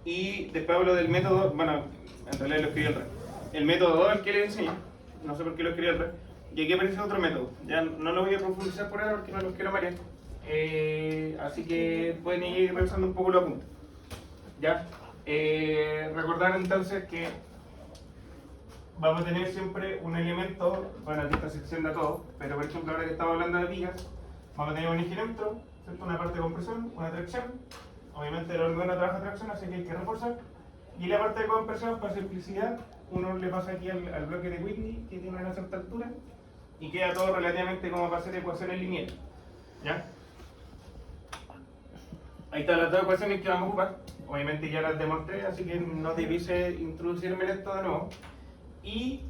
Y después hablo del método, bueno, en realidad lo escribí al revés. El método 2 el que le enseñé, no sé por qué lo escribí al revés. Y aquí aparece otro método. Ya no lo voy a profundizar por ahora porque no los quiero marear. Así que pueden ir revisando un poco los apuntes. ¿Ya? Recordar entonces que vamos a tener siempre un elemento, bueno, aquí esta sección da todo, pero por ejemplo ahora que estamos hablando de vigas, vamos a tener un eje neutro, ¿cierto? Una parte de compresión, una tracción. Obviamente el hormigón no trabaja tracción, así que hay que reforzar. Y la parte de compresión, para simplicidad, uno le pasa aquí al bloque de Whitney, que tiene una cierta altura, y queda todo relativamente como para hacer ecuaciones lineales. ¿Ya? Ahí están las dos ecuaciones que vamos a ocupar. Obviamente ya las demostré, así que no debiese introducirme en esto de nuevo. Y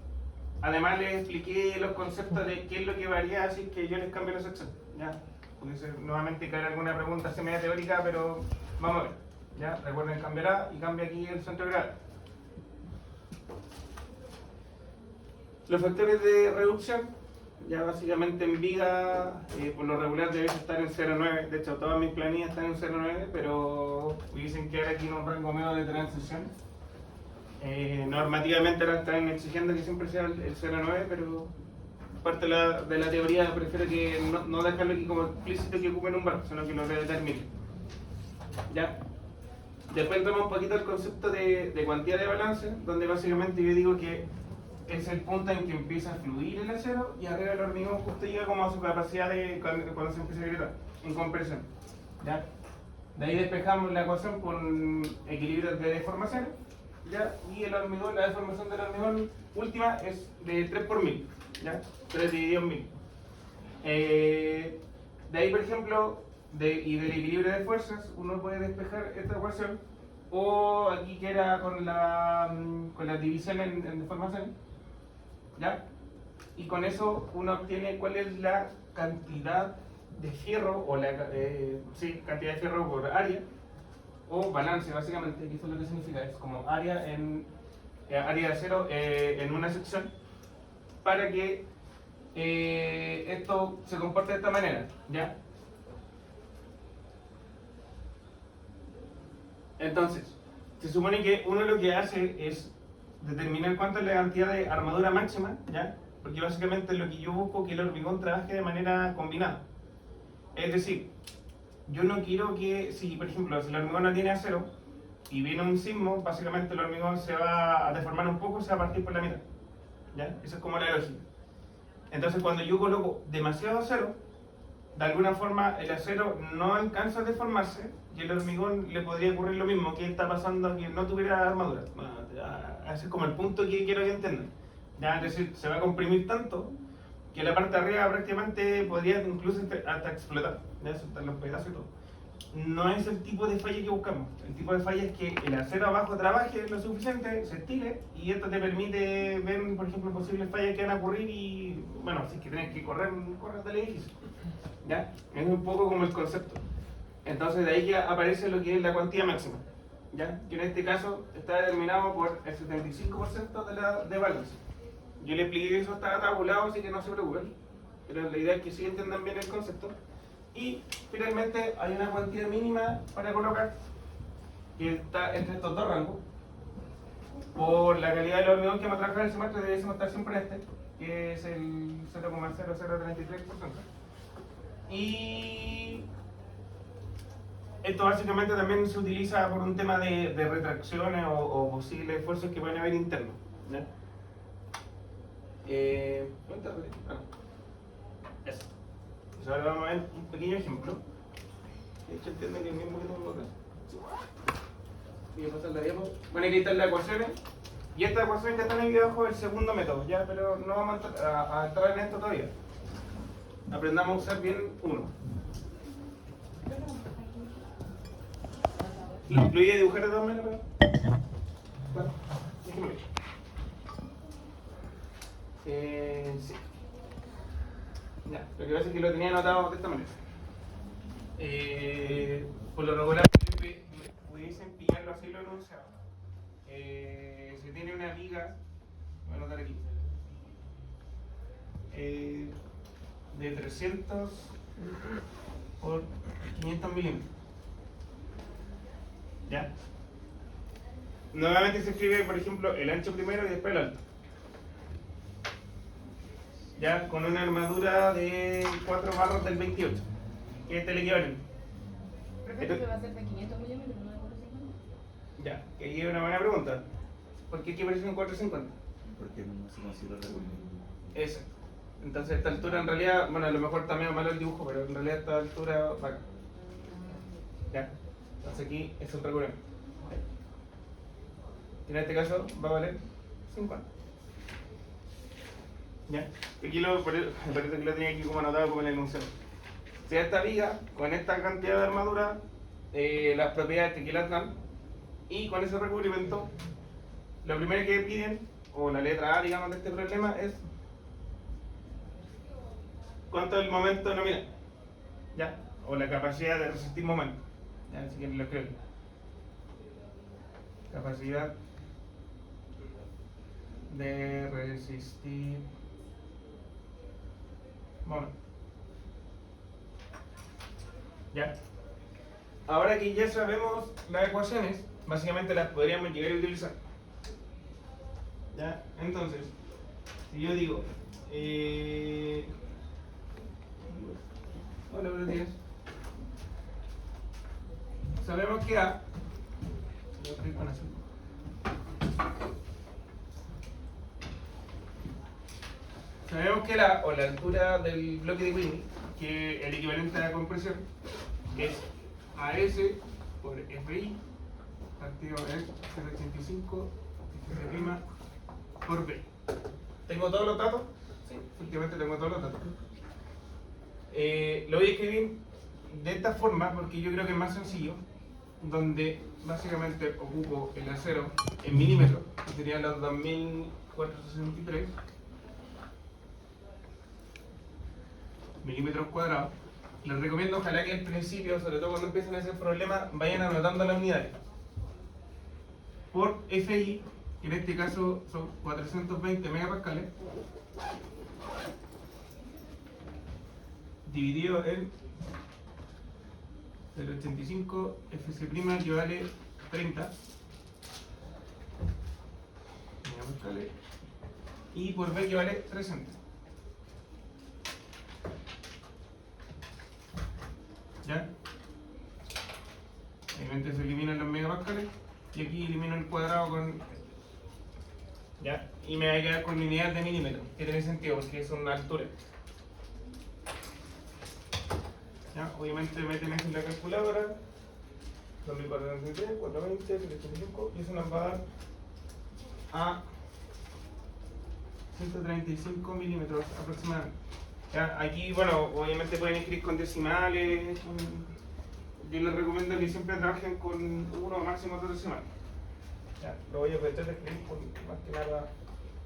además les expliqué los conceptos de qué es lo que varía si es que yo les cambio la sección. ¿Ya? Puede ser nuevamente caer alguna pregunta así media teórica, pero vamos a ver. ¿Ya? Recuerden, cambiará y cambia aquí el centro de gravedad. Los factores de reducción, ya básicamente en viga, por lo regular debe estar en 0,9. De hecho, todas mis planillas están en 0,9, pero me dicen que ahora aquí en un rango medio de transición. Normativamente ahora están exigiendo que siempre sea el 0,9, pero parte de la teoría prefiero que no dejarlo aquí como explícito que ocupen un valor, sino que lo determine. ¿Ya? Después entramos un poquito el concepto de cuantía de balance, donde básicamente yo digo que es el punto en que empieza a fluir el acero y arriba el hormigón justo llega como a su capacidad de cuando se empieza a agrietar, en compresión. ¿Ya? De ahí despejamos la ecuación con equilibrios de deformación, ¿ya? Y el hormigón, la deformación del hormigón última es de 3 por 1000, ¿ya? 3 dividido en 1000. De ahí, por ejemplo, y del equilibrio de fuerzas, uno puede despejar esta ecuación, o aquí que era con la división en deformación, ¿ya? Y con eso uno obtiene cuál es la cantidad de fierro, o sí, cantidad de fierro por área, o balance, básicamente, que eso es lo que significa, es como área de acero en una sección, para que esto se comporte de esta manera, ¿ya? Entonces, se supone que uno lo que hace es determinar cuánto es la cantidad de armadura máxima, ¿ya? Porque básicamente lo que yo busco es que el hormigón trabaje de manera combinada. Es decir, yo no quiero que, si por ejemplo, si el hormigón no tiene acero y viene un sismo, básicamente el hormigón se va a deformar un poco, se va a partir por la mitad, ¿ya? Esa es como la lógica. Entonces, cuando yo coloco demasiado acero, de alguna forma el acero no alcanza a deformarse y el hormigón le podría ocurrir lo mismo que está pasando que no tuviera armadura. Bueno, ese es como el punto que quiero que entiendan. ¿Ya? Es decir, se va a comprimir tanto que la parte de arriba prácticamente podría incluso hasta explotar, ¿ya? Soltar los pedazos y todo. No es el tipo de falla que buscamos. El tipo de falla es que el acero abajo trabaje lo suficiente, se estire, y esto te permite ver, por ejemplo, posibles fallas que van a ocurrir y, bueno, si es que tienes que correr del edificio. ¿Ya? Es un poco como el concepto. Entonces de ahí que aparece lo que es la cuantía máxima, ¿ya? Que en este caso está determinado por el 75% de balance. Yo le expliqué que eso está tabulado, así que no se preocupen, pero la idea es que sí entiendan bien el concepto. Y finalmente hay una cuantía mínima para colocar, que está entre estos dos rangos. Por la calidad del hormigón que me trajo en el semestre, deberíamos estar siempre en este, que es el 0,0033%. Y esto básicamente también se utiliza por un tema de retracciones o posibles esfuerzos que pueden haber internos, ¿ya? Eso. Pues ahora vamos a ver un pequeño ejemplo. De hecho, entienden que es el mismo que tengo acá. Voy a pasar la diapo. Bueno, aquí están las ecuaciones. Y estas ecuaciones ya están aquí abajo del segundo método, ¿ya? Pero no vamos a entrar en esto todavía. Aprendamos a usar bien uno. ¿Lo incluye dibujar de todas maneras? Bueno, déjame ver. Sí. Ya, lo que pasa es que lo tenía anotado de esta manera. Por lo regular, pudiesen pillarlo así lo enunciado. Si tiene una viga, voy a anotar aquí, de 300 por 500 milímetros. ¿Ya? Nuevamente se escribe, por ejemplo, el ancho primero y después el alto. Ya, con una armadura de 4 barras del 28, que es el equivalente. Perfecto, que va a ser de 500 milímetros, no de 450. Ya, que ahí es una buena pregunta. ¿Por qué aquí aparece un 450? Porque no se considera regular. Exacto. Entonces esta altura en realidad, bueno, a lo mejor está medio malo el dibujo, pero en realidad esta altura va acá. Ya. Entonces aquí es un recubrimiento. En este caso va a valer 50. ¿Ya? Aquí me parece que lo tenía aquí como anotado como en el enunciado. Si a esta viga, con esta cantidad de armadura, las propiedades que aquí las dan, y con ese recubrimiento, lo primero que piden, o la letra A, digamos, de este problema es cuánto es el momento nominal, ¿ya? O la capacidad de resistir momento. ¿Ya? Así que lo escribo. Capacidad de resistir momento. ¿Ya? Ahora que ya sabemos las ecuaciones, básicamente las podríamos llegar a utilizar. ¿Ya? Entonces, si yo digo hola, buenos días. Sabemos que A, voy a abrir con azul. Sabemos que la, o la altura del bloque de Whitney, que el equivalente a la compresión, es AS por FI partido en 0,85 Fc' por B. ¿Tengo todos los datos? Sí, efectivamente tengo todos los datos. Lo voy a escribir de esta forma porque yo creo que es más sencillo, donde básicamente ocupo el acero en milímetros, que serían los 2463 milímetros cuadrados. Les recomiendo, ojalá que al principio, sobre todo cuando empiecen a hacer problemas, vayan anotando las unidades. Por FI, que en este caso son 420 megapascales, dividido en 0,85 Fc' equivale 30 megapascales, y por B equivale 300. ¿Ya? Obviamente se eliminan los megapascales y aquí elimino el cuadrado con... ¿Ya? Y me voy a quedar con unidades de milímetros, que tiene sentido porque es una altura. ¿Ya? Obviamente meten eso en la calculadora, 2433, 420, 385, y eso nos va a dar a 135 milímetros aproximadamente. ¿Ya? Aquí, bueno, obviamente pueden escribir con decimales. Yo les recomiendo que siempre trabajen con uno o máximo dos decimales. ¿Ya? Lo voy a aprovechar de escribir con más que nada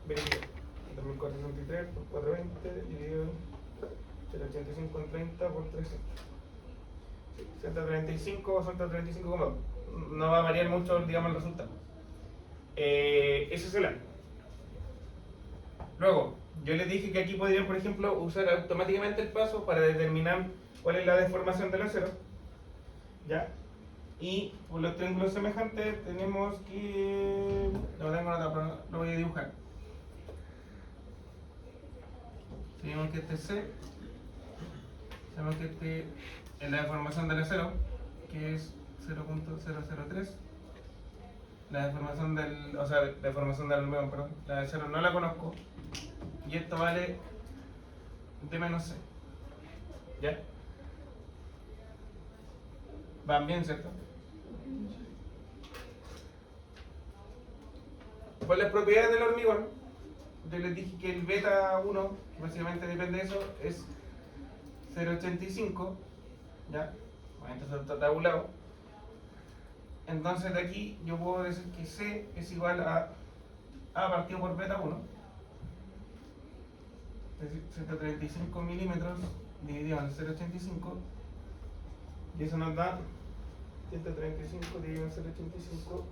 verificar. 2463 por 420 dividido en 0,85 en 30 por 300. Sí, 135 o 135,2. No va a variar mucho, digamos, el resultado. Ese es el A. Luego, yo les dije que aquí podrían, por ejemplo, usar automáticamente el paso para determinar cuál es la deformación del acero. ¿Ya? Y por los triángulos semejantes tenemos que... No tengo nada, pero lo voy a dibujar. Tenemos que este es C. Sabemos que este es la deformación del acero, que es 0,003. La deformación del... O sea, la deformación del hormigón, perdón. La del acero no la conozco. Y esto vale D menos C. ¿Ya? Van bien, ¿cierto? Por las propiedades del hormigón, yo les dije que el beta 1, que básicamente depende de eso, es 0,85. ¿Ya? Bueno, entonces está tabulado. Entonces de aquí yo puedo decir que C es igual a A partido por beta 1. Es decir, 135 milímetros dividido en 0,85. Y eso nos da 135 dividido en 0,85.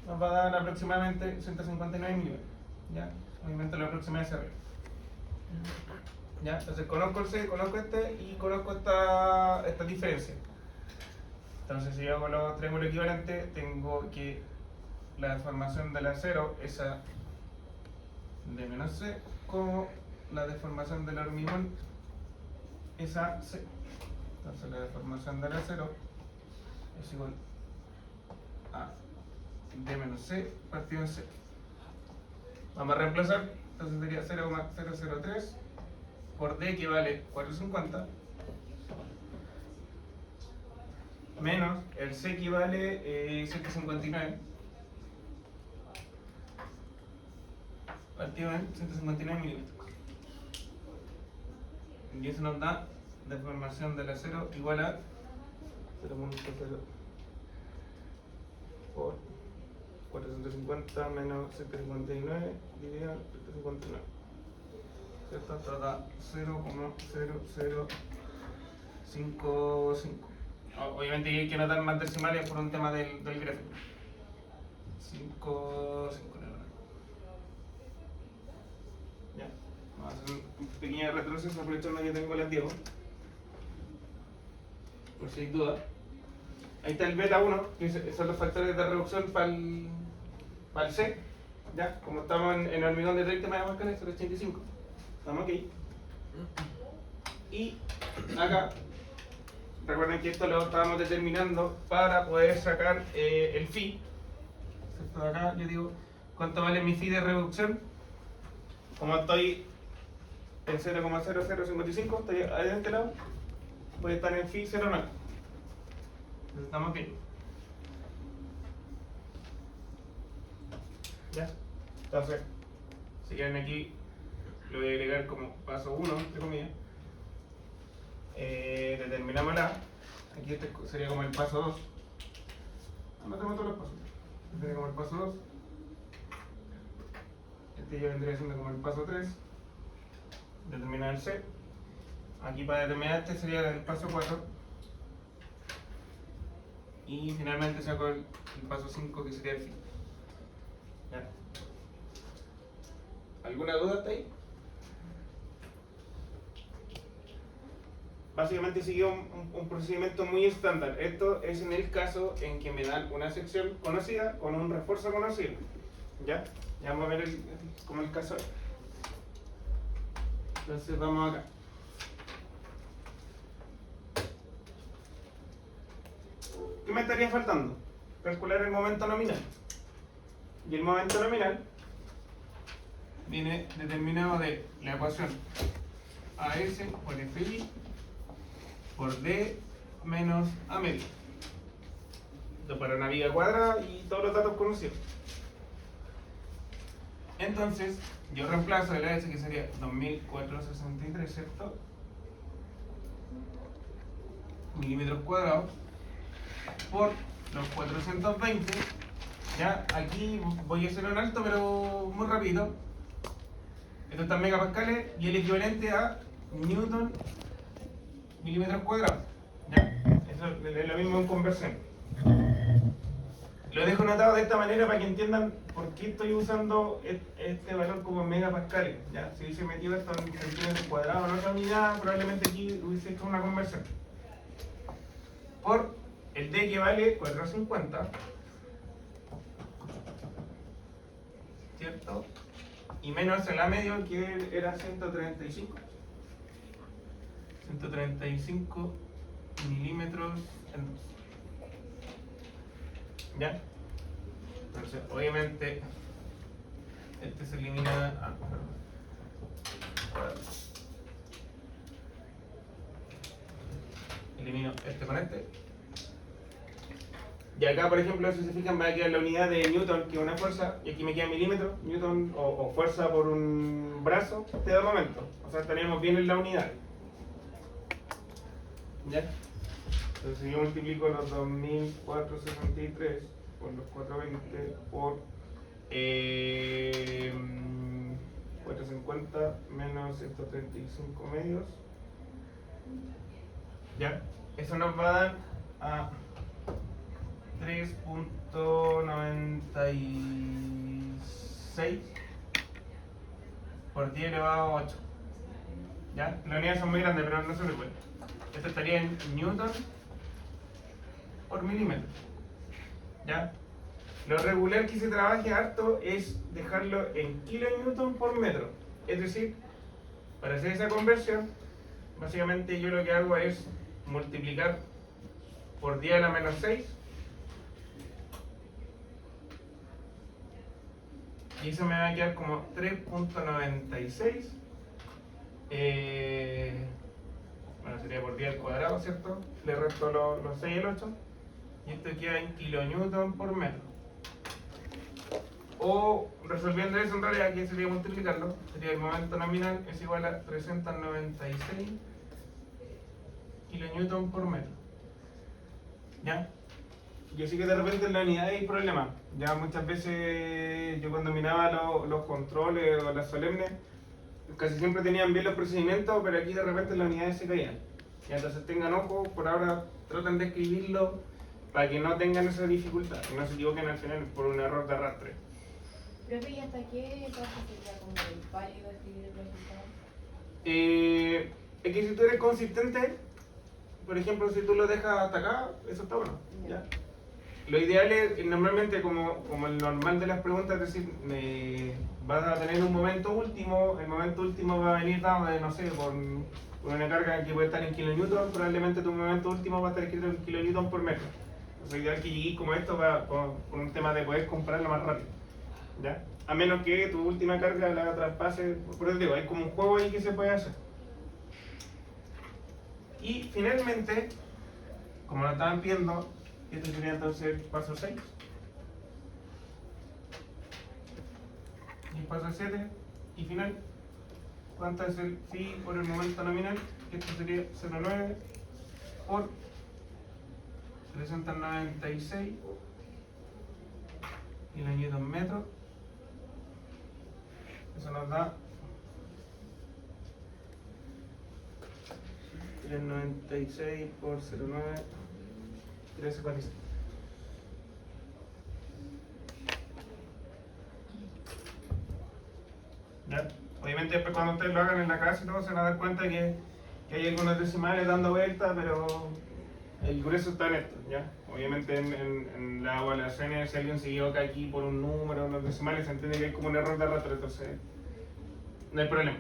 Nos va a dar aproximadamente 159 milímetros. ¿Ya? Obviamente lo aproximé hacia arriba. ¿Ya? Entonces conozco el C, conozco este y conozco esta diferencia. Entonces si yo hago los triángulos equivalentes, tengo que la deformación del acero, esa de menos C, como la deformación del hormigón, esa C. Entonces la deformación del acero es igual a D menos C partido en C. Vamos a reemplazar, entonces sería 0,003 por D, que vale 450, menos el C, que vale 159, partido en 159 milímetros. Y eso nos da deformación del acero igual a 0,0 por 450 menos 159 dividido 159. ¿Cierto? Esto da 0,0055. Obviamente hay que anotar más decimales por un tema del gráfico. 5, ya. Vamos a hacer un pequeño retroceso aprovechando que tengo las Diego. Por si hay duda. Ahí está el beta 1, que son los factores de reducción para el C. Ya, como estamos en hormigón de 30 megapascales, 0,85. Estamos aquí. Y acá, recuerden que esto lo estábamos determinando para poder sacar el phi. ¿Cierto? Acá yo digo, ¿cuánto vale mi phi de reducción? Como estoy en 0,0055, estoy ahí de este lado, voy a estar en phi 0,9. Entonces estamos aquí. ¿Ya? Entonces, si quieren aquí, lo voy a agregar como paso 1, entre comillas. Determinamos la. Aquí este sería como el paso 2. Anotemos todos los pasos. Este sería como el paso 2. Este ya vendría siendo como el paso 3. Determinar el C. Aquí para determinar este sería el paso 4. Y finalmente saco el paso 5, que sería el fin. ¿Ya? ¿Alguna duda hasta ahí? Básicamente siguió un procedimiento muy estándar. Esto es en el caso en que me dan una sección conocida con un refuerzo conocido. ¿Ya? Ya vamos a ver como el caso. Entonces vamos acá. ¿Qué me estaría faltando? Calcular el momento nominal. Y el momento nominal viene determinado de la ecuación AS por FI por D menos A medio. Esto para una viga cuadrada y todos los datos conocidos. Entonces, yo reemplazo el AS, que sería 2463, ¿cierto? Milímetros cuadrados por los 420. Ya, aquí voy a hacer un alto, pero muy rápido. Esto está en megapascales y el equivalente a Newton milímetros cuadrados. ¿Ya? Eso es lo mismo en conversión. Lo dejo anotado de esta manera para que entiendan por qué estoy usando este valor como en megapascales. ¿Ya? Si hubiese metido esto en centímetros cuadrados en otra unidad, probablemente aquí hubiese hecho una conversión. Por el D, que vale 450. ¿Cierto? Y menos el A medio, que era 135. 135 milímetros en 2. ¿Ya? Entonces, obviamente, este se elimina. Elimino este con este. Y acá, por ejemplo, si se fijan, va a quedar la unidad de Newton, que es una fuerza, y aquí me queda milímetros, Newton o fuerza por un brazo, te da momento. O sea, tenemos bien en la unidad. ¿Ya? Entonces, si yo multiplico los 2463 por los 420 por 450 menos 135 medios, ¿ya? Eso nos va a dar a 3.96 por 10 elevado a 8. ¿Ya? Las unidades son muy grandes, pero no se preocupen. Esto estaría en Newton por milímetro. ¿Ya? Lo regular que se trabaje harto es dejarlo en kilonewton por metro. Es decir, para hacer esa conversión, básicamente yo lo que hago es multiplicar por 10 a la menos 6. Y eso me va a quedar como 3.96. Bueno, sería por 10 al cuadrado, ¿cierto? Le resto los 6 y el 8. Y esto queda en kilonewton por metro. O resolviendo eso en realidad, que sería multiplicarlo, sería el momento nominal es igual a 396 kilonewton por metro. ¿Ya? Yo sé que de repente en la unidad hay problemas. Ya muchas veces yo cuando miraba los controles o las solemnes, casi siempre tenían bien los procedimientos, pero aquí de repente las unidades se caían. Y entonces tengan ojo, por ahora traten de escribirlo para que no tengan esa dificultad y no se equivoquen al final por un error de arrastre. Profe, ¿y hasta qué paso sería como el válido escribir el resultado? Es que si tú eres consistente, por ejemplo, si tú lo dejas hasta acá, eso está bueno. ¿Ya? Lo ideal es, normalmente como el normal de las preguntas, es decir, vas a tener un momento último, el momento último va a venir dado de, no sé, por una carga que puede estar en kilonewton, probablemente tu momento último va a estar escrito en kilonewton por metro. Entonces, ideal que llegues como esto por un tema de poder comprarlo más rápido. ¿Ya? A menos que tu última carga la traspase, por eso digo, hay como un juego ahí que se puede hacer. Y finalmente, como lo estaban viendo, este sería entonces el paso 6. Y el paso 7. Y final, ¿cuánto es el phi por el momento nominal? Esto sería 0,9 por 396 kilonewton metro. Eso nos da 396 por 0,9, 13,46. ¿Ya? Obviamente después cuando ustedes lo hagan en la casa y todo se van a dar cuenta que hay algunos decimales dando vueltas, pero el grueso está en esto, ¿ya? Obviamente en la evaluación, si alguien se equivoca aquí por un número, los decimales, se entiende que hay como un error de arrastre, entonces no hay problema.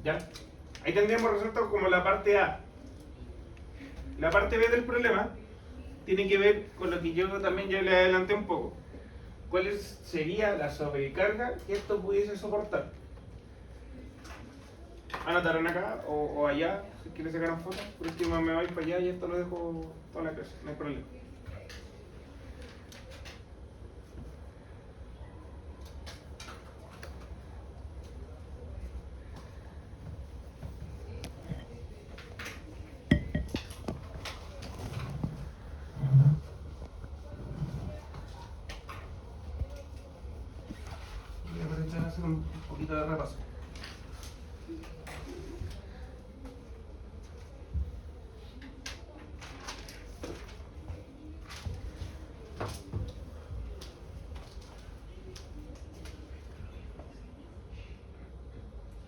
¿Ya? Ahí tendríamos resuelto como la parte A. La parte B del problema tiene que ver con lo que yo también ya le adelanté un poco. ¿Cuál sería la sobrecarga que esto pudiese soportar? Anotaron acá o allá, si quieres sacar una foto. Por último me voy para allá y esto lo dejo toda la clase, no hay problema. Voy a aprovechar a hacer un poquito de repaso.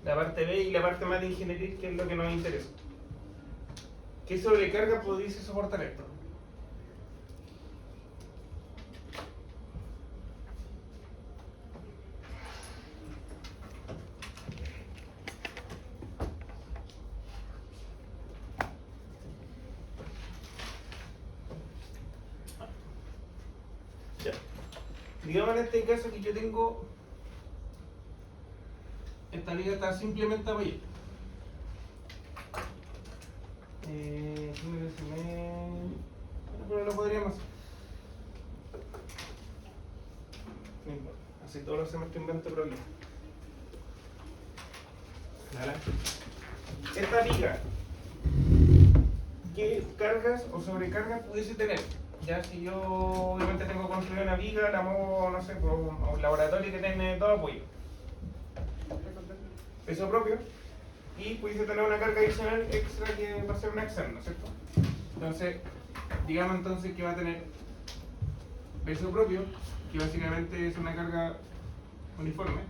La parte B y la parte más de ingeniería, que es lo que nos interesa. ¿Qué sobrecarga pudiese soportar esto? Ya. Digamos en este caso que yo tengo esta liga está simplemente apoyada. Pero lo podríamos hacer. No importa. Así todos los semestres invento problemas. ¿Vale? Esta liga, ¿qué cargas o sobrecargas pudiese tener? Ya si yo obviamente tengo construida una viga, la muevo, no sé, por un laboratorio que tiene todo apoyo. Peso propio. Y pudiese tener una carga adicional extra que va a ser una externa, ¿cierto? Entonces, digamos entonces que va a tener peso propio, que básicamente es una carga uniforme.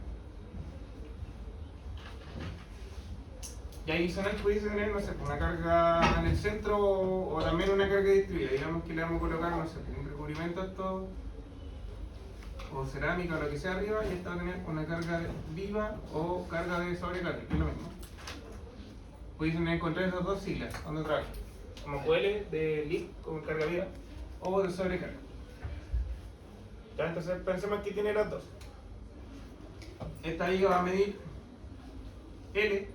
Y adicional pudiese tener, no sé, una carga en el centro o también una carga distribuida. Digamos que le vamos a colocar, no sé, un recubrimiento a esto o cerámica o lo que sea arriba, y esta va a tener una carga viva o carga de sobrecarga, que es lo mismo. Podéis encontrar esas dos siglas cuando trabajes, como QL de lead con carga viva o de sobrecarga. Ya, entonces pensemos que tiene las dos. Esta viga va a medir L.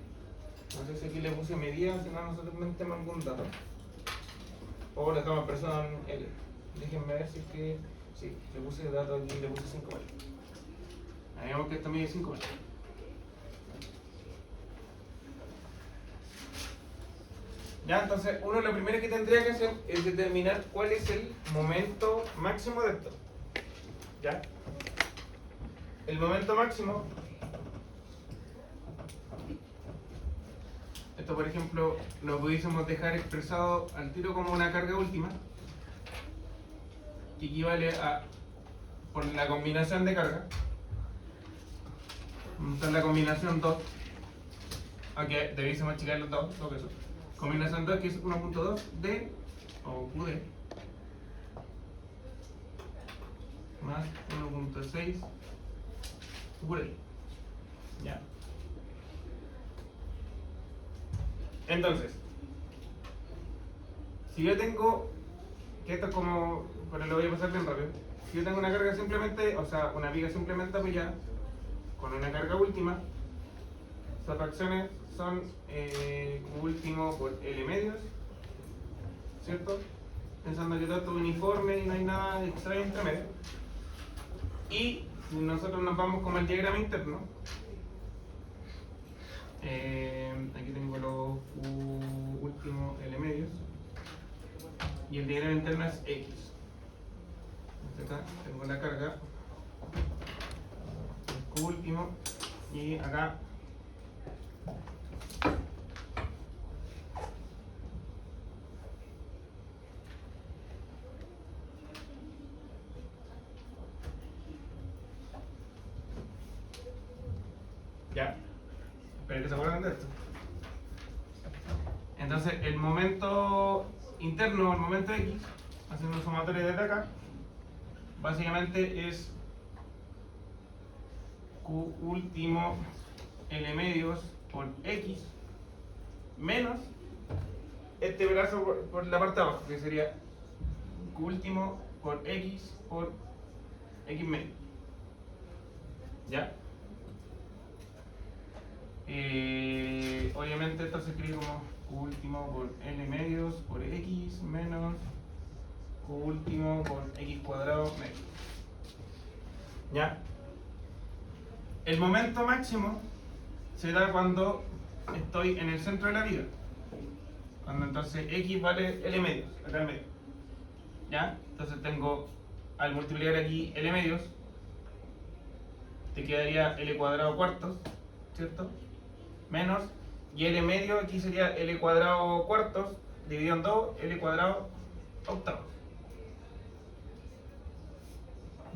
No sé si aquí le puse medida, si no nosotros metemos algún dato. O le damos persona en L. Déjenme ver si es que. Sí, le puse dato aquí, le puse 5 metros. Ahí vemos que esta mide 5 metros. Ya, entonces uno lo primero que tendría que hacer es determinar cuál es el momento máximo de esto. ¿Ya? El momento máximo. Esto, por ejemplo, lo pudiésemos dejar expresado al tiro como una carga última, que equivale a, por la combinación de carga, esta es la combinación 2, aquí debiésemos achicar los dos pesos. Combinación 2 que es 1.2 D o QD más 1.6 QD. Ya. Entonces, si yo tengo, que esto es como, pero lo voy a pasar bien rápido, si yo tengo una carga simplemente, o sea, una viga simplemente apoyada con una carga última, sus fracciones son Q último por L medios, ¿cierto? Pensando que todo esto es uniforme y no hay nada extraño entre medio. Y nosotros nos vamos como el diagrama interno. Aquí tengo los Q último L medios y el diagrama interno es X. Entonces acá tengo la carga, el Q último, y acá ya. Espero que se acuerden de esto. Entonces, el momento interno, el momento X, haciendo un sumatorio desde acá, básicamente es Q último L medios por X menos este brazo por la parte de abajo, que sería Q último por X medio. ¿Ya? Obviamente esto se escribe como Q último por L medios por X menos Q último por X cuadrado medio. ¿Ya? El momento máximo se da cuando estoy en el centro de la viga. Cuando entonces X vale L medios, acá al medio. ¿Ya? Entonces tengo, al multiplicar aquí L medios, te quedaría L cuadrado cuartos, ¿cierto? Menos, y L medio aquí sería L cuadrado cuartos, dividido en 2, L cuadrado octavos.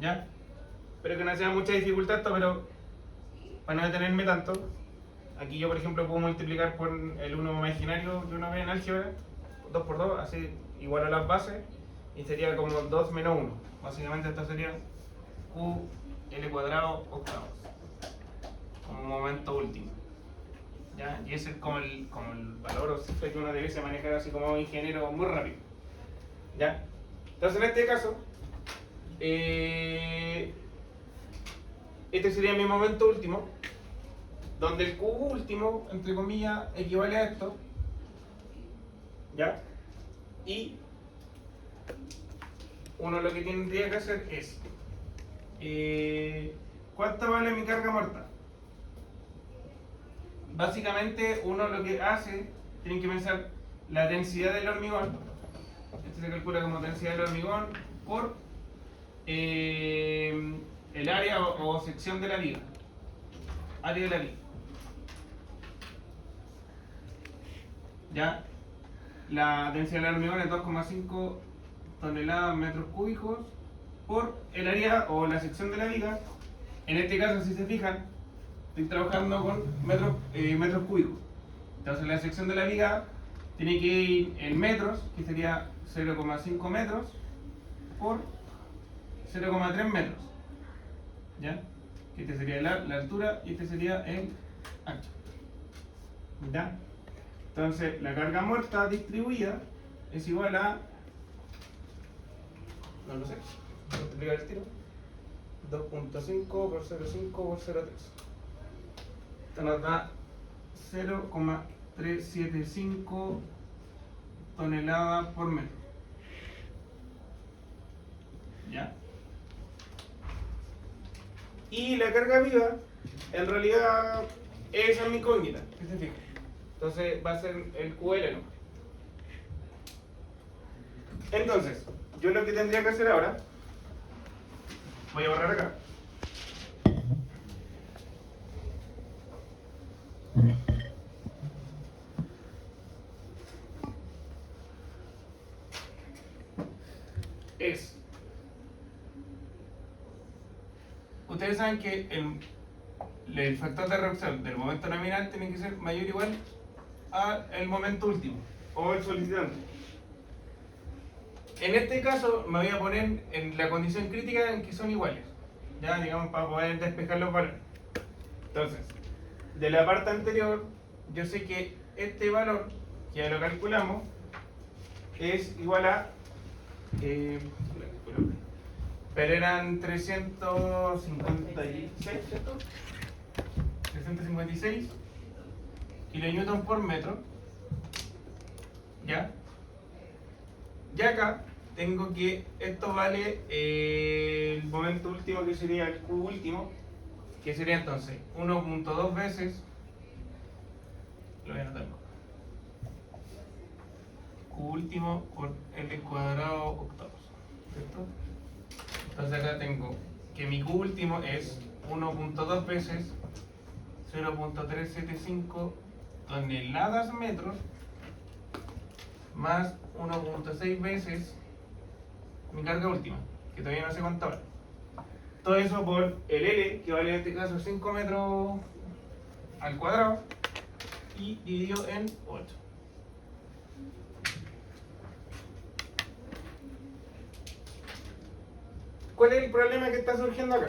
¿Ya? Espero que no sea mucha dificultad esto, pero para no detenerme tanto, aquí yo por ejemplo puedo multiplicar por el 1 imaginario que uno ve en álgebra, 2 por 2, así igual a las bases, y sería como 2 menos 1. Básicamente esto sería Q L cuadrado octavos, como momento último. ¿Ya? Y ese es como el valor o cifra que uno debiese manejar así como ingeniero muy rápido. ¿Ya? Entonces en este caso, este sería mi momento último, donde el Q último, entre comillas, equivale a esto. ¿Ya? Y uno lo que tendría que hacer es, ¿cuánto vale mi carga muerta? Básicamente uno lo que hace, tienen que pensar la densidad del hormigón, esto se calcula como densidad del hormigón por el área o sección de la viga, área de la viga. ¿Ya? La densidad del hormigón es 2,5 toneladas metros cúbicos por el área o la sección de la viga. En este caso, si se fijan, estoy trabajando con metros cúbicos. Entonces la sección de la viga tiene que ir en metros, que sería 0,5 metros por 0,3 metros. ¿ya? Que este sería la altura y este sería el ancho, ¿ya? Entonces la carga muerta distribuida es igual a, no lo sé, multiplicar el tiro, 2.5 por 0.5 por 0.3. Esto nos da 0,375 toneladas por metro. ¿Ya? Y la carga viva, en realidad, esa es mi incógnita, ¿qué se fija? Entonces va a ser el QL, ¿no? Entonces, yo lo que tendría que hacer ahora, voy a borrar acá. Ustedes saben que el factor de reducción del momento nominal tiene que ser mayor o igual al momento último o el solicitante. En este caso me voy a poner en la condición crítica en que son iguales, ya digamos para poder despejar los valores. Entonces, de la parte anterior, yo sé que este valor, que ya lo calculamos, es igual a pero eran 356, ¿cierto? 356 kilonewton por metro. ¿Ya? Y acá tengo que esto vale el momento último, que sería el Q último, que sería entonces 1.2 veces, lo voy a anotar, Q último por L cuadrado octavos, ¿cierto? Entonces acá tengo que mi Q último es 1.2 veces 0.375 toneladas metros más 1.6 veces mi carga última, que todavía no sé cuánto vale. Todo eso por el L, que vale en este caso 5 metros al cuadrado, y dividido en 8. ¿Cuál es el problema que está surgiendo acá?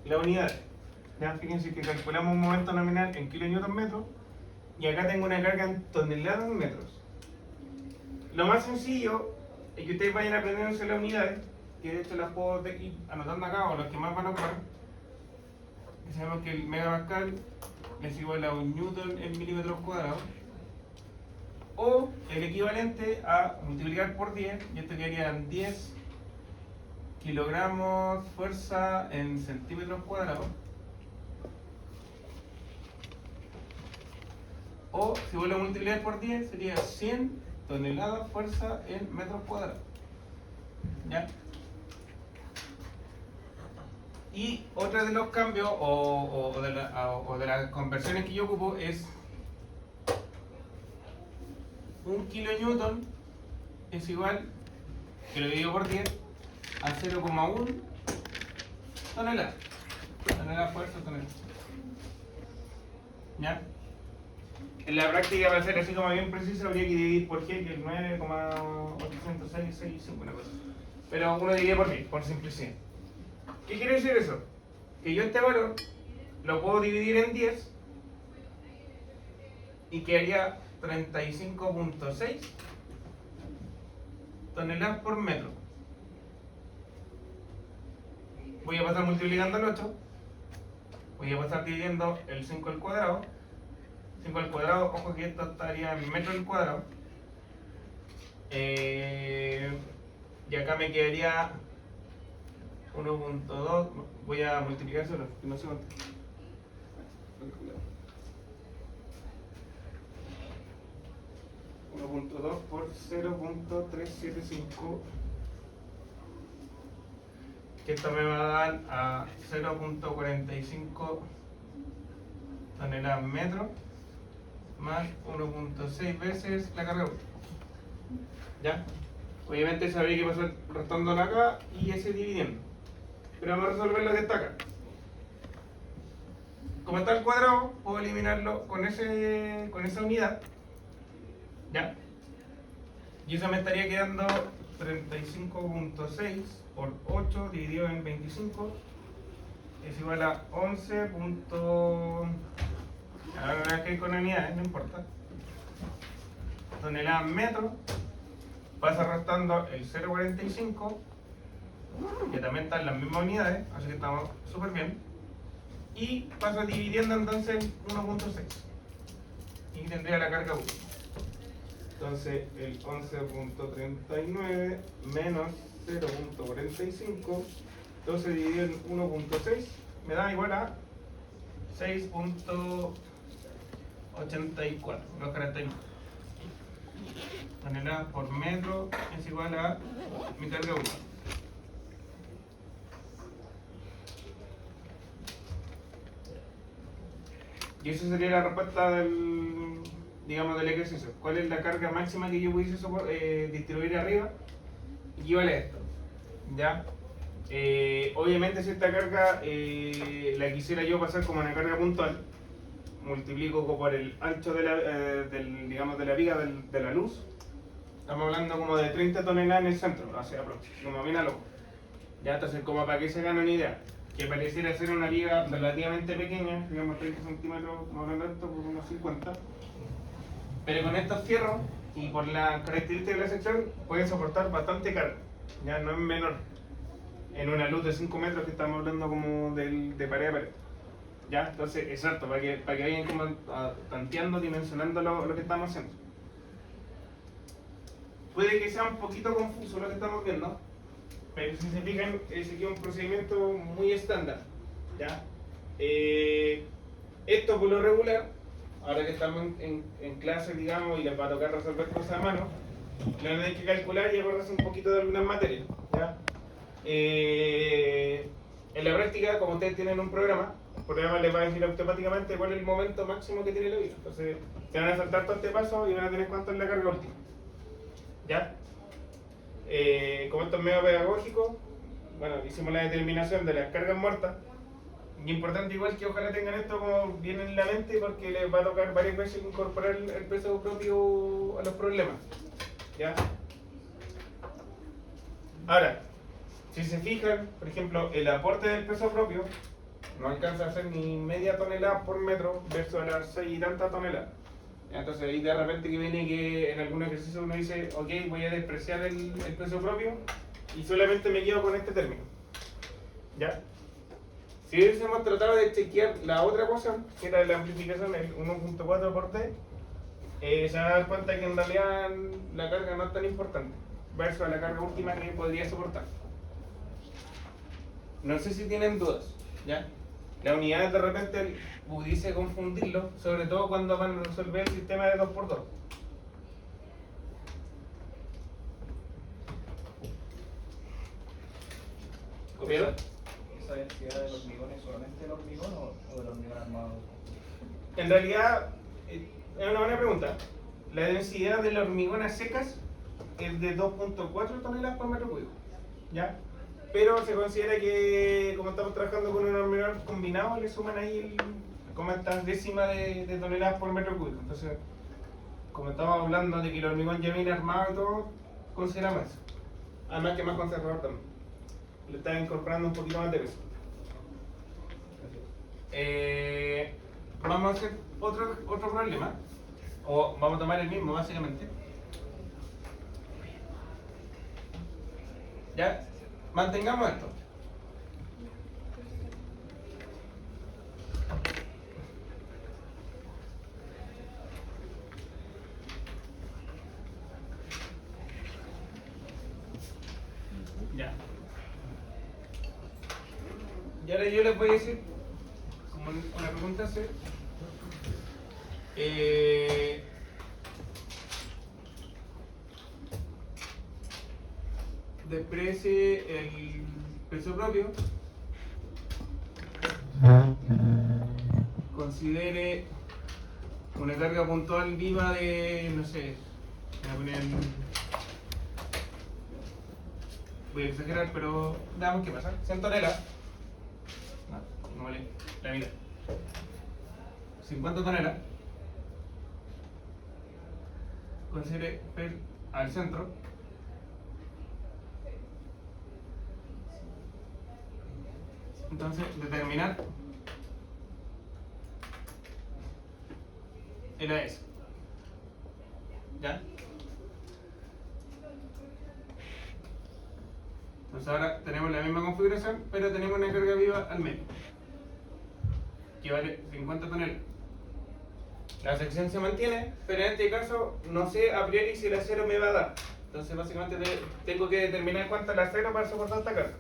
La unidad. Ya, fíjense que calculamos un momento nominal en kilonewton metros y acá tengo una carga en toneladas metros. Lo más sencillo es que ustedes vayan aprendiendo las unidades, que de hecho las puedo ir anotando acá, o los que más van a ocupar. Sabemos que el megapascal es igual a un newton en milímetros cuadrados, o el equivalente a multiplicar por 10, y esto quedarían 10 kilogramos fuerza en centímetros cuadrados, o si vuelvo a multiplicar por 10 sería 100 toneladas fuerza en metros cuadrados. ¿Ya? Y otro de los cambios o de las conversiones que yo ocupo es un kilonewton es igual, que lo divido por 10, a 0,1 tonelada. Tonelada fuerza, tonelada. ¿Ya? En la práctica, para ser así como bien preciso, habría que dividir por G, que es 9,80665, una cosa. Pero uno divide por 10, por simplicidad. ¿Qué quiere decir eso? Que yo este valor lo puedo dividir en 10 y quedaría 35.6 toneladas por metro. Voy a pasar multiplicando el 8, voy a pasar dividiendo el 5 al cuadrado. 5 al cuadrado, ojo que esto estaría en metro al cuadrado. Y acá me quedaría 1.2, voy a multiplicar solo, que no sé cuánto. 1.2 por 0.375, que esto me va a dar a 0.45 toneladas metro más 1.6 veces la carga útil. ¿Ya? Obviamente sabría que pasar restándola acá y ese dividiendo, pero vamos a resolver lo que está acá. Como está el cuadrado, puedo eliminarlo con esa unidad. ¿Ya? Y eso me estaría quedando 35.6 por 8 dividido en 25 es igual a 11. Ahora que hay con unidades, no importa. Toneladas metro, pasa restando el 0,45, que también están las mismas unidades, así que estamos súper bien. Y paso dividiendo entonces 1.6. Y tendría la carga útil. Entonces el 11.39 menos 0.45, 12 dividido en 1.6 me da igual a 6.84, los 49 toneladas por metro es igual a mi carga útil. Y esa sería la respuesta del, digamos, del ejercicio. ¿Cuál es la carga máxima que yo pudiese distribuir arriba? Equivale a esto. ¿Ya? Obviamente si esta carga la quisiera yo pasar como una carga puntual, multiplico por el ancho de digamos, de la viga de la luz. Estamos hablando como de 30 toneladas en el centro, o sea, como bien a loco. Ya, entonces como para que se hagan una idea, que pareciera ser una viga relativamente pequeña, digamos 30 centímetros, más o menos esto, por unos 50. Pero con estos fierros y por las características de la sección pueden soportar bastante carga, ya no es menor. En una luz de 5 metros que estamos hablando como de pared a pared. ¿Ya? Entonces, exacto, para que vayan como tanteando, dimensionando lo que estamos haciendo. Puede que sea un poquito confuso lo que estamos viendo, pero si se fijan, es aquí un procedimiento muy estándar. ¿Ya? Esto por lo regular, ahora que estamos en clase, digamos, y les va a tocar resolver cosas a mano, lo van a tener que calcular y acordarse un poquito de algunas materias. ¿Ya? En la práctica, como ustedes tienen un programa, el programa les va a decir automáticamente cuál es el momento máximo que tiene la viga. Entonces, se van a saltar todo este paso y van a tener cuánto es la carga última. ¿Ya? Como esto es medio pedagógico, bueno, hicimos la determinación de las cargas muertas. Y importante igual que ojalá tengan esto como bien en la mente porque les va a tocar varias veces incorporar el peso propio a los problemas. ¿Ya? Ahora, si se fijan, por ejemplo, el aporte del peso propio no alcanza a ser ni media tonelada por metro versus las 6 y tantas toneladas. Entonces ahí de repente que viene que en algún ejercicio uno dice, ok, voy a despreciar el peso propio y solamente me quedo con este término. ¿Ya? Si hubiésemos tratado de chequear la otra cosa, que era la amplificación, el 1.4 por T, se van a dar cuenta que en realidad la carga no es tan importante versus a la carga última que podría soportar. No sé si tienen dudas, ¿ya? La unidad de repente pudiese confundirlo, sobre todo cuando van a resolver el sistema de 2x2. ¿Copiaron? ¿Esa densidad del hormigón es solamente el hormigón o del hormigón armado? En realidad, es una buena pregunta. La densidad del hormigón a secas es de 2.4 toneladas por metro cúbico, ¿ya? Pero se considera que como estamos trabajando con un hormigón combinado, le suman ahí como estas décimas de toneladas por metro cúbico. Entonces, como estamos hablando de que el hormigón ya viene armado y todo, consideramos eso. Además que es más conservador también. Le está incorporando un poquito más de peso. Vamos a hacer otro problema, o vamos a tomar el mismo básicamente. ¿Ya? Mantengamos esto. Ya. Y ahora yo les voy a decir, como una pregunta hacer, desprecie el peso propio, considere una carga puntual viva de, no sé, voy a poner, voy a exagerar, pero veamos qué pasa, 100 toneladas, no vale la mitad, 50 toneladas, considere al centro, entonces determinar el AS. ¿Ya? Entonces ahora tenemos la misma configuración, pero tenemos una carga viva al medio, que vale 50 toneladas. La sección se mantiene, pero en este caso no sé a priori si el acero me va a dar. Entonces básicamente tengo que determinar cuánto es el acero para soportar esta carga.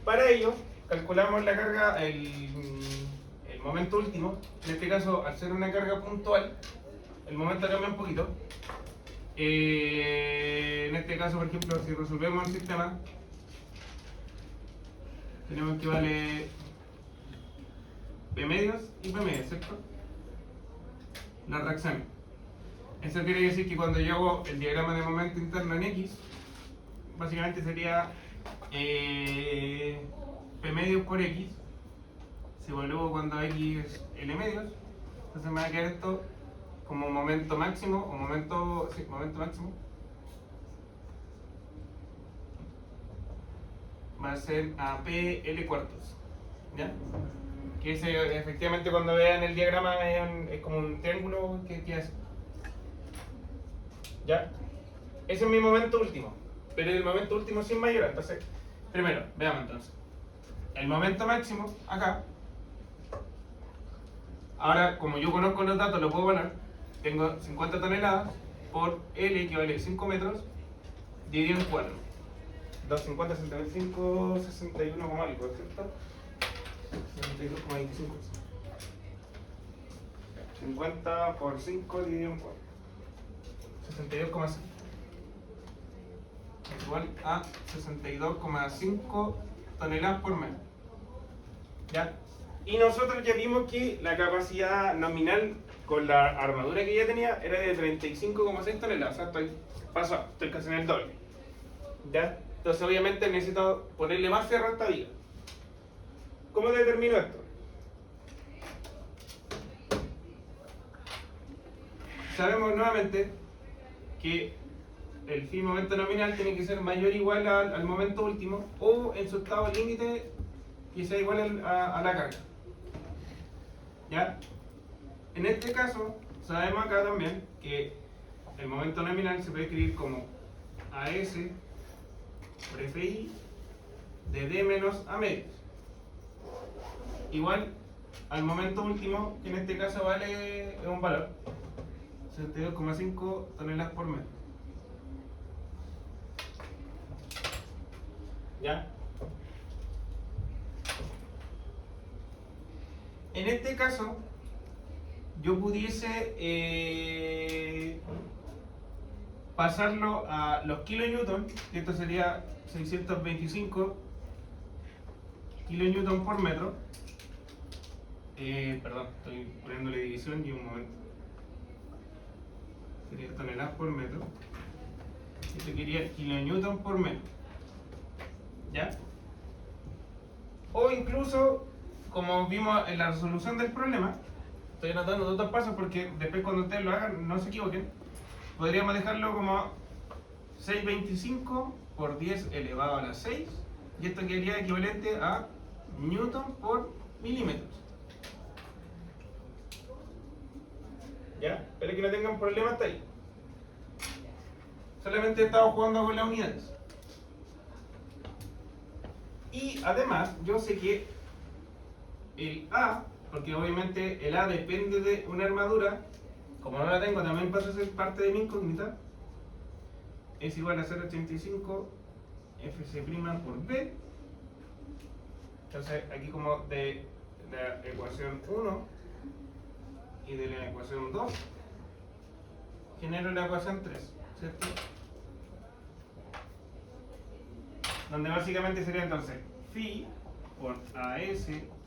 Para ello, calculamos la carga, el momento último. En este caso, al ser una carga puntual, el momento cambia un poquito. En este caso, por ejemplo, si resolvemos el sistema, tenemos que vale P medios y P medios, ¿cierto? La reacción. Eso quiere decir que cuando yo hago el diagrama de momento interno en X, básicamente sería P medios por X, se evalúa cuando X es L medios, entonces me va a quedar esto como momento máximo, o momento máximo, va a ser a P L cuartos, ¿ya? Que ese, efectivamente cuando vean el diagrama es como un triángulo que hace, ¿ya? Ese es mi momento último, pero el momento último sin mayor. Entonces, primero, veamos entonces. El momento máximo, acá. Ahora, como yo conozco los datos, lo puedo poner. Tengo 50 toneladas por L, que vale 5 metros, dividido en 4. 250, 65, 61 como algo, ¿cierto? 62,25. 50 por 5 dividido en 4. 62,5. Es igual a 62,5 toneladas por metro. ¿Ya? Y nosotros ya vimos que la capacidad nominal con la armadura que ya tenía era de 35,6 toneladas. O sea, estoy casi en el doble. ¿Ya? Entonces obviamente necesito ponerle más fierro a esta viga. ¿Cómo determino esto? Sabemos nuevamente que el fin momento nominal tiene que ser mayor o igual al momento último, o en su estado límite que sea igual a la carga. ¿Ya? En este caso, sabemos acá también que el momento nominal se puede escribir como AS por FI de D menos A medios, igual al momento último, que en este caso vale un valor 62,5 toneladas por metro. ¿Ya? En este caso, yo pudiese pasarlo a los kilonewton, que esto sería 625 kilonewton por metro. Perdón, estoy poniéndole división y un momento. Sería toneladas por metro. Esto quería kilonewton por metro. ¿Ya? O incluso, como vimos en la resolución del problema, estoy anotando otros pasos porque después cuando ustedes lo hagan no se equivoquen, podríamos dejarlo como 625 por 10 elevado a la 6, y esto quedaría equivalente a newton por milímetros. ¿Ya? Espero que no tengan problemas hasta ahí. Solamente he estado jugando con las unidades. Y además, yo sé que el A, porque obviamente el A depende de una armadura, como no la tengo, también pasa a ser parte de mi incógnita, es igual a 0,85 FC' por B. Entonces, aquí como de la ecuación 1 y de la ecuación 2, genero la ecuación 3, ¿cierto? Donde básicamente sería entonces phi por AS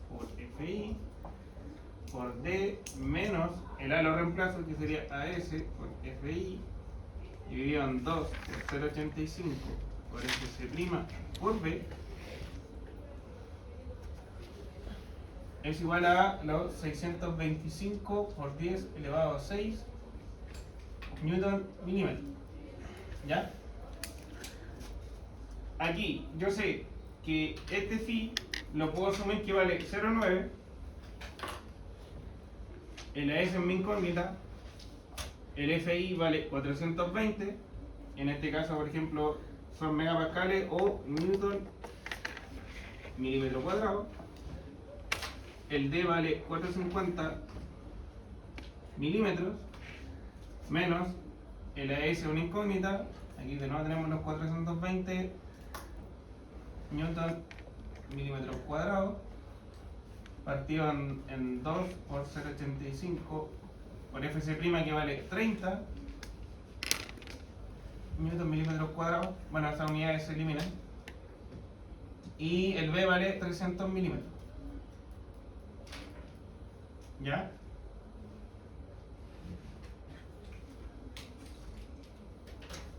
por FI por D menos el A lo reemplazo, que sería AS por FI dividido en 2 por 0,85 por FC' por B es igual a los 625 por 10 elevado a 6 newton milímetro. ¿Ya? Aquí yo sé que este phi lo puedo asumir que vale 0,9. El AS es mi incógnita. El FI vale 420. En este caso, por ejemplo, son megapascales o newton milímetro cuadrado. El D vale 450 milímetros menos el AS es una incógnita. Aquí de nuevo tenemos los 420 newton milímetros cuadrados partido en 2 por 0,85 por FC' que vale 30 newton milímetros cuadrados. Bueno, esas unidades se eliminan. Y el B vale 300 milímetros. ¿Ya?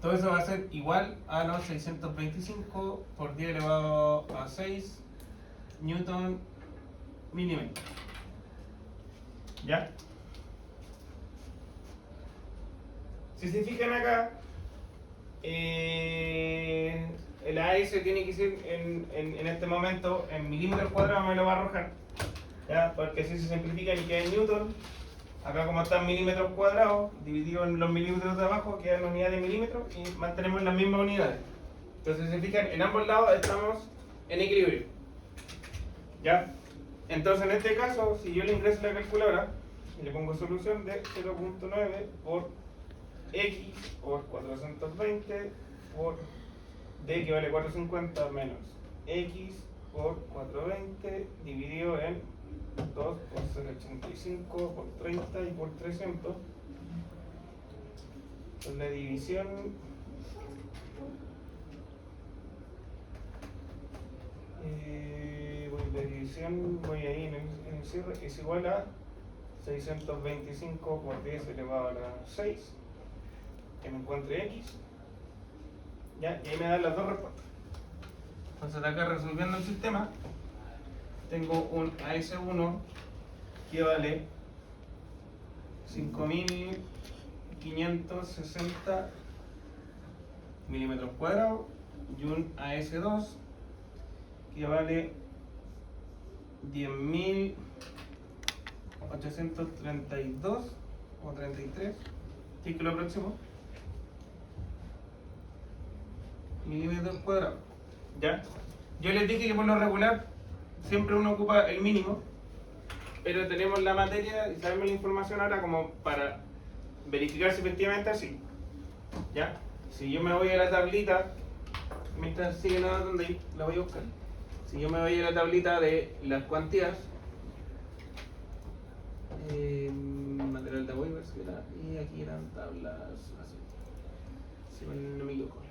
Todo eso va a ser igual a los 625 por 10 elevado a 6 newton milímetros. ¿Ya? Si se fijan acá, el AS tiene que ser en este momento en milímetros cuadrados, me lo va a arrojar. ¿Ya? Porque así se simplifica y queda en newton. Acá como están milímetros cuadrados, dividido en los milímetros de abajo, quedan unidades de milímetros y mantenemos las mismas unidades. Entonces, si se fijan, en ambos lados estamos en equilibrio. ¿Ya? Entonces, en este caso, si yo le ingreso la calculadora y le pongo solución de 0.9 por x por 420 por d que vale 450 menos x por 420 dividido en 2 por 0,85 por 30 y por 300. Con la división voy ahí en el cierre, es igual a 625 por 10 elevado a la 6 que me encuentre x. ¿Ya? Y ahí me dan las dos respuestas. Entonces acá resolviendo el sistema tengo un AS1 que vale 5.560 milímetros cuadrados y un AS2 que vale 10.832 o 33, ¿qué es lo próximo? Milímetros cuadrados. ¿Ya? Yo les dije que por lo regular siempre uno ocupa el mínimo, pero tenemos la materia y sabemos la información ahora como para verificar si efectivamente es así. ¿Ya? Si yo me voy a la tablita, mientras sigue nada donde ahí, la voy a buscar. Si yo me voy a la tablita de las cuantías, material de waivers y aquí eran tablas así, si no me equivoco.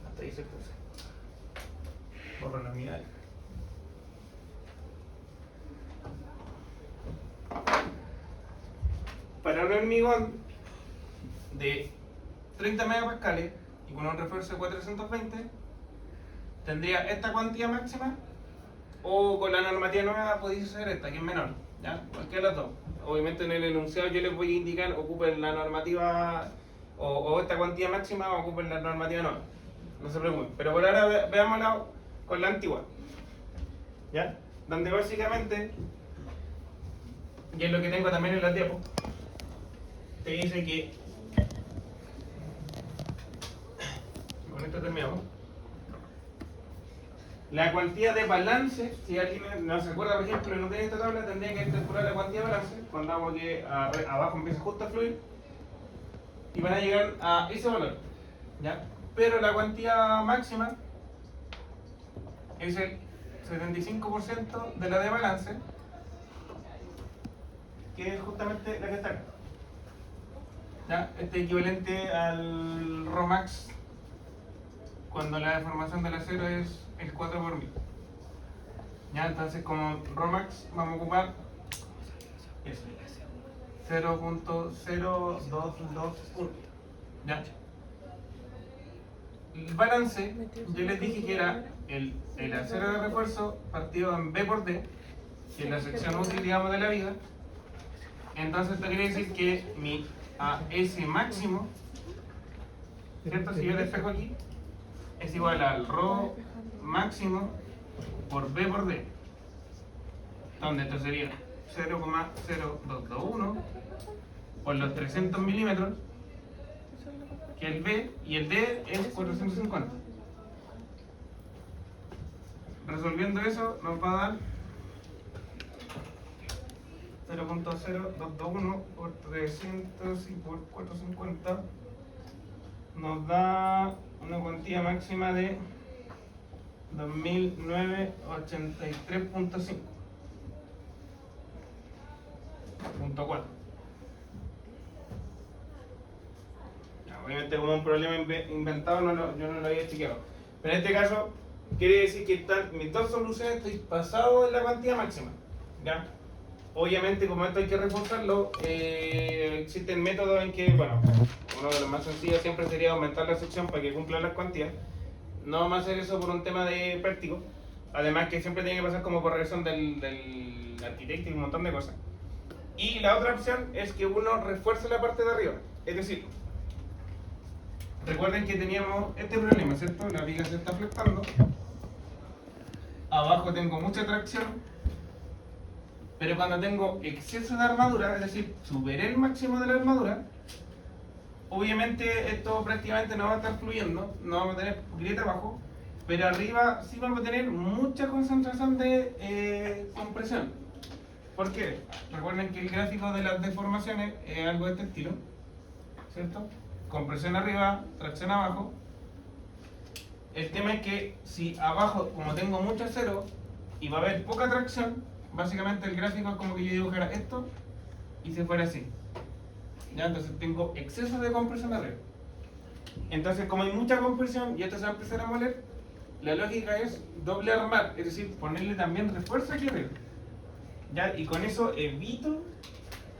Hasta ahí se puse. Borro la unidad. Para un hormigón de 30 megapascales y con un refuerzo de 420 tendría esta cuantía máxima, o con la normativa nueva podéis hacer esta que es menor, ¿ya? Cualquiera de las dos. Obviamente en el enunciado yo les voy a indicar ocupen la normativa o esta cuantía máxima o ocupen la normativa nueva, no se preocupen, pero por ahora veámosla con la antigua, ¿ya? Donde básicamente, y es lo que tengo también en la diapo, te dice que, con esto terminamos, la cuantía de balance, si alguien no se acuerda, por ejemplo, no tiene esta tabla, tendría que calcular la cuantía de balance, cuando hago que abajo empieza justo a fluir, y van a llegar a ese valor, ¿ya? Pero la cuantía máxima es el 75% de la de balance, que es justamente la que está acá. ¿Ya? Este es equivalente al Rhomax cuando la deformación del acero es el 4 por 1000. ¿Ya? Entonces como Rhomax vamos a ocupar eso, 0.0221. ¿Ya? el balance, yo les dije que era el acero de refuerzo partido en B por D, que es la sección útil, digamos, de la viga. Entonces esto quiere decir que mi AS máximo, ¿cierto? Si yo despejo aquí, es igual al ρ máximo por B por D, donde esto sería 0,0221 por los 300 milímetros, que es el B, y el D es 450. Resolviendo eso nos va a dar 0.0221 por 300 y por 450 nos da una cuantía máxima de 2983.5. Punto 4. Obviamente como un problema inventado yo no lo había chequeado. Pero en este caso quiere decir que están mis dos soluciones, estoy pasado de la cuantía máxima. ¿Ya? Obviamente como esto hay que reforzarlo, existen métodos en que, bueno, uno de los más sencillos siempre sería aumentar la sección para que cumpla las cuantías. No vamos a hacer eso por un tema de práctico. Además que siempre tiene que pasar como por revisión del arquitecto y un montón de cosas. Y la otra opción es que uno refuerce la parte de arriba. Es decir, recuerden que teníamos este problema, ¿cierto? La viga se está flectando. Abajo tengo mucha tracción. Pero cuando tengo exceso de armadura, es decir, superé el máximo de la armadura, obviamente esto prácticamente no va a estar fluyendo, no vamos a tener grieta abajo, pero arriba sí vamos a tener mucha concentración de compresión. ¿Por qué? Recuerden que el gráfico de las deformaciones es algo de este estilo, ¿cierto? Compresión arriba, tracción abajo. El tema es que si abajo, como tengo mucho acero y va a haber poca tracción, básicamente el gráfico es como que yo dibujara esto y se fuera así. ¿Ya? Entonces tengo exceso de compresión arriba. Entonces como hay mucha compresión y esto se va a empezar a moler, la lógica es doble armar, es decir, ponerle también refuerzo aquí arriba. ¿Ya? Y con eso evito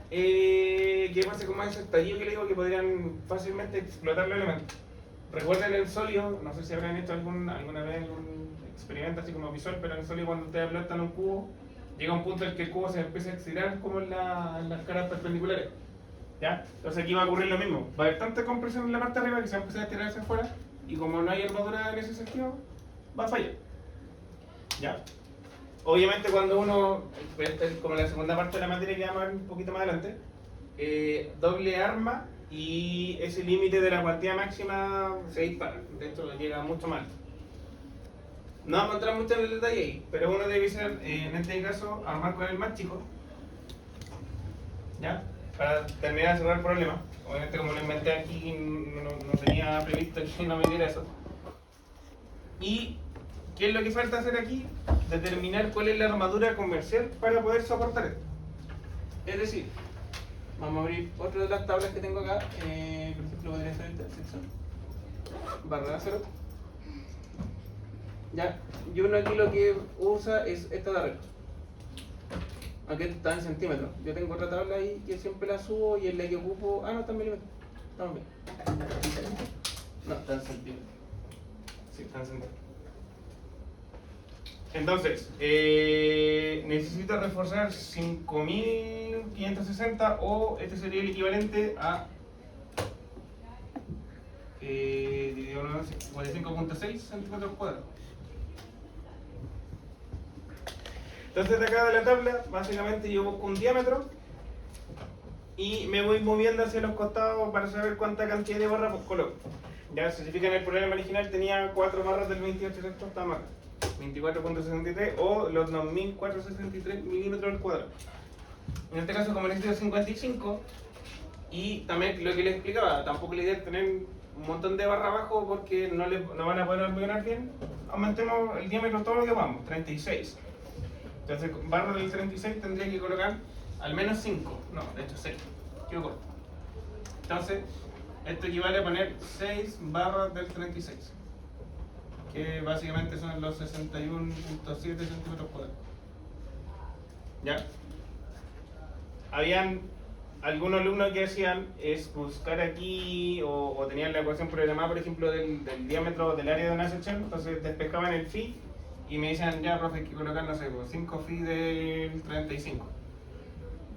que pase como ese estallido que le digo que podrían fácilmente explotar los elementos. Recuerden el sólido, no sé si habrán hecho alguna vez algún experimento así como visual, pero en el sólido cuando ustedes aplastan un cubo, llega un punto en el que el cubo se empieza a estirar como en las caras perpendiculares. ¿Ya? Entonces aquí va a ocurrir lo mismo. Va a haber tanta compresión en la parte de arriba que se va a empezar a estirar hacia afuera y como no hay armadura en ese sentido, va a fallar. ¿Ya? Obviamente cuando uno, como la segunda parte de la materia que vamos a ver un poquito más adelante, doble arma y ese límite de la cuantía máxima se dispara. De hecho llega mucho más. No vamos a entrar mucho en el detalle ahí, pero uno debe ser, en este caso, armar con el más chico, ¿ya? Para terminar de cerrar el problema. Obviamente como lo inventé aquí, no tenía previsto que no me diera eso. Y, ¿qué es lo que falta hacer aquí? Determinar cuál es la armadura comercial para poder soportar esto. Es decir, vamos a abrir otra de las tablas que tengo acá, por ejemplo podría ser esta sección, barra de acero. ¿Ya? Y uno aquí lo que usa es esta de arriba. Aquí está en centímetros. Yo tengo otra tabla ahí que siempre la subo y es la que ocupo. Ah, no, está en milímetros. Estamos bien. No, está en centímetros. Sí, está en centímetros. Entonces, necesito reforzar 5560 o este sería el equivalente a 45.6 centímetros cuadrados. Entonces de acá de la tabla, básicamente yo busco un diámetro y me voy moviendo hacia los costados para saber cuánta cantidad de barras pues coloco. Ya, si se fijan, el problema original tenía 4 barras del 28 recto hasta más 24.63 o los 2463 milímetros al cuadrado. En este caso, como necesito 55, y también lo que les explicaba, tampoco la idea es tener un montón de barra abajo porque no van a poder hormigonar bien. Aumentemos el diámetro todo lo que podamos, 36. Entonces, barra del 36 tendría que colocar al menos 5, no, de hecho 6, quedo corto. Entonces, esto equivale a poner 6 barras del 36, que básicamente son los 61.7 centímetros cuadrados. ¿Ya? Habían algunos alumnos que hacían es buscar aquí o tenían la ecuación programada, por ejemplo, del diámetro del área de una sección, entonces despejaban el phi y me decían, ya, profe, hay que colocar, no sé, 5 phi del 35.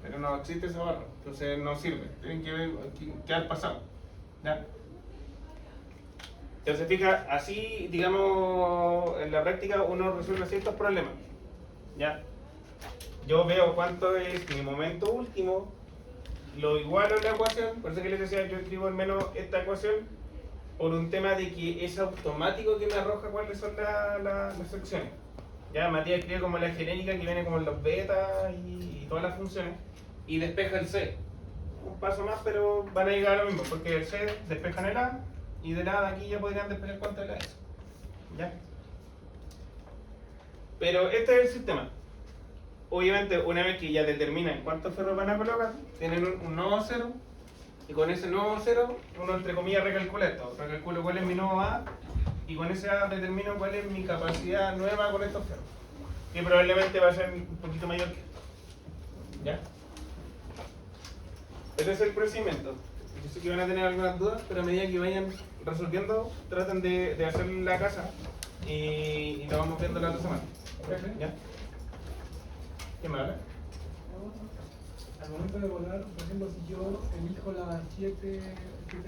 Pero no existe esa barra, entonces no sirve, tienen que ver qué ha pasado. ¿Ya? Entonces, fija, así, digamos, en la práctica uno resuelve ciertos problemas. ¿Ya? Yo veo cuánto es mi momento último, lo igualo en la ecuación, por eso que les decía, yo escribo al menos esta ecuación por un tema de que es automático que me arroja cuáles son las secciones. Ya, Matías escribe como la genérica que viene como en los betas y todas las funciones, y despeja el C. Un paso más, pero van a llegar a lo mismo, porque el C despejan el A, y del A de aquí ya podrían despejar cuánto es la S. ¿Ya? Pero este es el sistema. Obviamente, una vez que ya determinan cuántos ferros van a colocar, tienen un nuevo cero, y con ese nuevo cero, uno entre comillas recalcula esto. Recalculo cuál es mi nuevo A, y con ese A determino cuál es mi capacidad nueva con estos ferros, que probablemente va a ser un poquito mayor que esto. ¿Ya? Ese es el procedimiento. Yo sé que van a tener algunas dudas, pero a medida que vayan resolviendo, traten de hacer la casa y lo vamos viendo la otra semana. ¿Ya? ¿Qué más habla? Al momento de volar, por ejemplo, si yo elijo la 7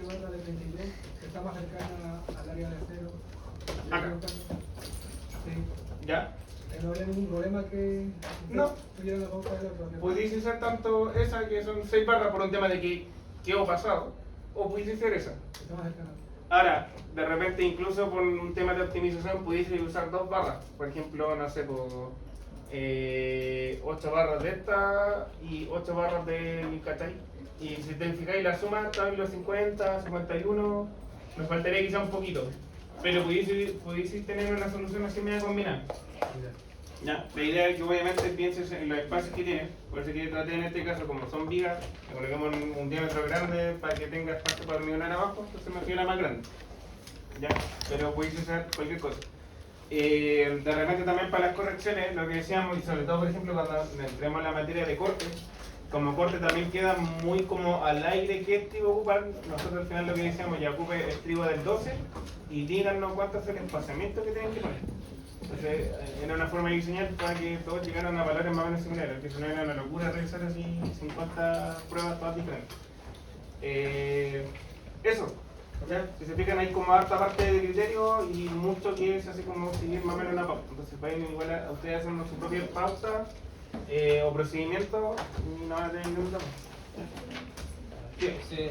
barra de 32, que está más cercana al área de cero, Acá. sí. ¿Ya? No habría ningún problema que No. tuviera la pauta del otro. Pudiese ser tanto esa, que son 6 barras por un tema de que quedó pasado, o pudiese ser esa. Está más cercana. Ahora, de repente, incluso por un tema de optimización, pudiese usar 2 barras. Por ejemplo, no sé, por 8 barras de esta y 8 barras del ¿cachai? Y si te fijáis la suma, están los 50, 51, me faltaría quizá un poquito. Pero pudiese tener una solución así media combinada. Ya, la idea es que obviamente pienses en los espacios que tienes, por eso que traté en este caso, como son vigas, le colocamos un diámetro grande para que tenga espacio para hormigonar abajo, entonces me fui a la más grande. Ya, pero pudiese ser cualquier cosa. De repente también para las correcciones, lo que decíamos, y sobre todo por ejemplo cuando entremos en la materia de corte, como corte también queda muy como al aire qué estribo ocupar. Nosotros al final lo que decíamos, ya ocupe estribo del 12 y díganos cuánto es el espaciamiento que tienen que poner. Entonces era una forma de diseñar para que todos llegaran a valores más o menos similares, que si no era una locura realizar así 50 pruebas todas diferentes. Eso. ¿Ya? Si se fijan, hay como harta parte de criterio y mucho que es así como seguir más o menos una pauta. Entonces pueden igual a ustedes hacer su propia pauta o procedimiento y no van a tener ningún problema. ¿Ya? Sí.